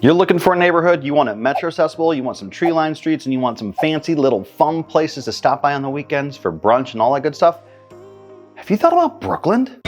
You're looking for a neighborhood, you want it metro accessible, you want some tree-lined streets, and you want some fancy little fun places to stop by on the weekends for brunch and all that good stuff. Have you thought about Brookland?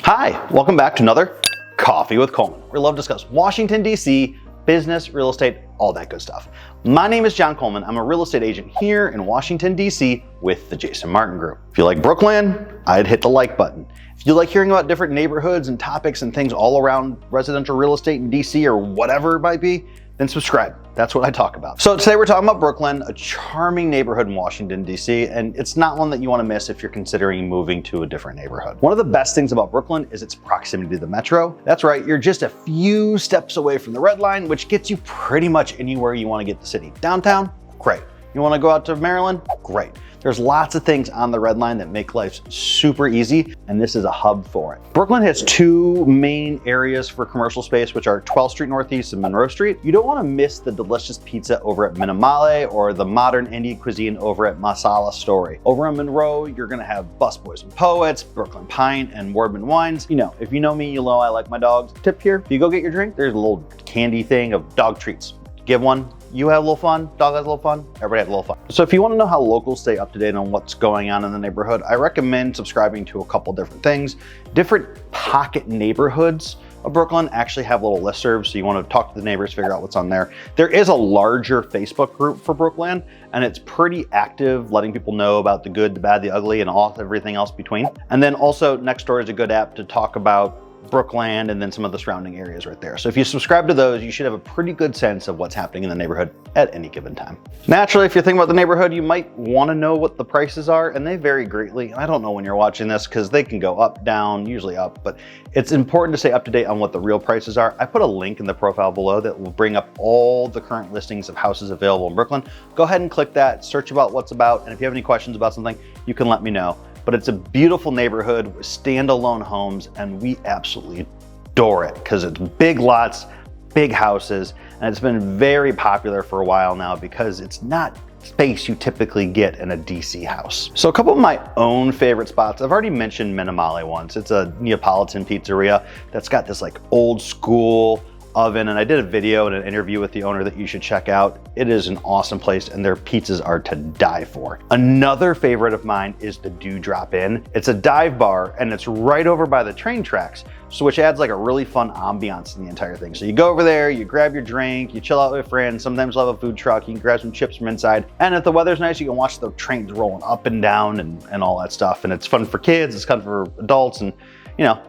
Hi, welcome back to another Coffee with Coleman. We love to discuss Washington, D.C., business, real estate, all that good stuff. My name is John Coleman. I'm a real estate agent here in Washington, D.C. with the Jason Martin Group. If you like Brookland, I'd hit the like button. If you like hearing about different neighborhoods and topics and things all around residential real estate in DC or whatever it might be, then subscribe. That's what I talk about. So today we're talking about Brookland, a charming neighborhood in Washington, DC, and it's not one that you want to miss if you're considering moving to a different neighborhood. One of the best things about Brookland is its proximity to the metro. That's right, you're just a few steps away from the Red Line, which gets you pretty much anywhere you want to get the city. Downtown, great. You want to go out to Maryland? Great. There's lots of things on the Red Line that make life super easy, and this is a hub for it. Brookland has two main areas for commercial space, which are 12th Street Northeast and Monroe Street. You don't want to miss the delicious pizza over at Minimale or the modern Indian cuisine over at Masala Story. Over on Monroe, you're going to have Busboys and Poets, Brooklyn Pint, and Wardman Wines. You know, if you know me, you'll know I like my dogs. Tip here, if you go get your drink, there's a little candy thing of dog treats. Give one. You have a little fun, dog has a little fun, everybody has a little fun. So if you want to know how locals stay up to date on what's going on in the neighborhood, I recommend subscribing to a couple different things. Different pocket neighborhoods of Brookland actually have little listservs, so you want to talk to the neighbors, figure out what's on there. There is a larger Facebook group for Brookland, and it's pretty active, letting people know about the good, the bad, the ugly, and everything else between. And then also Nextdoor is a good app to talk about Brookland and then some of the surrounding areas right there. So if you subscribe to those, you should have a pretty good sense of what's happening in the neighborhood at any given time. Naturally, if you're thinking about the neighborhood, you might want to know what the prices are, and they vary greatly. I don't know when you're watching this because they can go up, down, usually up, but it's important to stay up to date on what the real prices are. I put a link in the profile below that will bring up all the current listings of houses available in Brookland. Go ahead and click that, search about what's about, and if you have any questions about something, you can let me know. But it's a beautiful neighborhood with standalone homes, and we absolutely adore it because it's big lots, big houses, and it's been very popular for a while now because it's not space you typically get in a DC house. So a couple of my own favorite spots, I've already mentioned Minimale once. It's a Neapolitan pizzeria that's got this like old school oven, and I did a video and an interview with the owner that you should check out. It is an awesome place, and their pizzas are to die for. Another favorite of mine is the Dewdrop Inn. It's a dive bar, and it's right over by the train tracks, so which adds like a really fun ambiance in the entire thing. So you go over there, you grab your drink, you chill out with friends, sometimes they'll have a food truck, you can grab some chips from inside, and if the weather's nice, you can watch the trains rolling up and down and all that stuff, and it's fun for kids, it's fun for adults, and you know,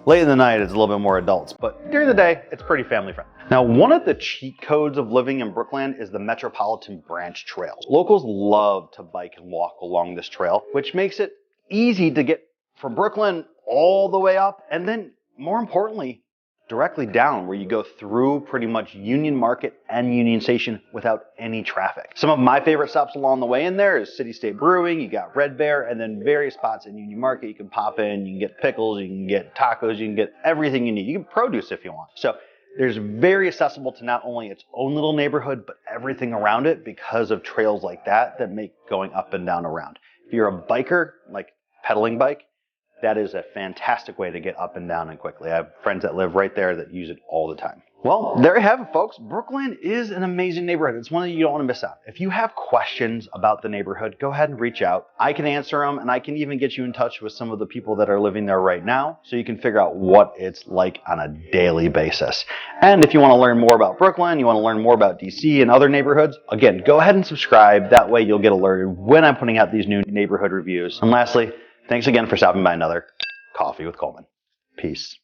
late in the night, it's a little bit more adults, but during the day, it's pretty family friendly. Now, one of the cheat codes of living in Brookland is the Metropolitan Branch Trail. Locals love to bike and walk along this trail, which makes it easy to get from Brookland all the way up, and then more importantly, directly down where you go through pretty much Union Market and Union Station without any traffic. Some of my favorite stops along the way in there is City State Brewing, you got Red Bear, and then various spots in Union Market. You can pop in, you can get pickles, you can get tacos, you can get everything you need. You can produce if you want. So there's very accessible to not only its own little neighborhood, but everything around it because of trails like that that make going up and down around. If you're a biker, like pedaling bike, that is a fantastic way to get up and down and quickly. I have friends that live right there that use it all the time. Well, there you have it, folks. Brookland is an amazing neighborhood. It's one that you don't want to miss out. If you have questions about the neighborhood, go ahead and reach out. I can answer them, and I can even get you in touch with some of the people that are living there right now so you can figure out what it's like on a daily basis. And if you want to learn more about Brookland, you want to learn more about DC and other neighborhoods, again, go ahead and subscribe. That way you'll get alerted when I'm putting out these new neighborhood reviews. And lastly, thanks again for stopping by another Coffee with Coleman. Peace.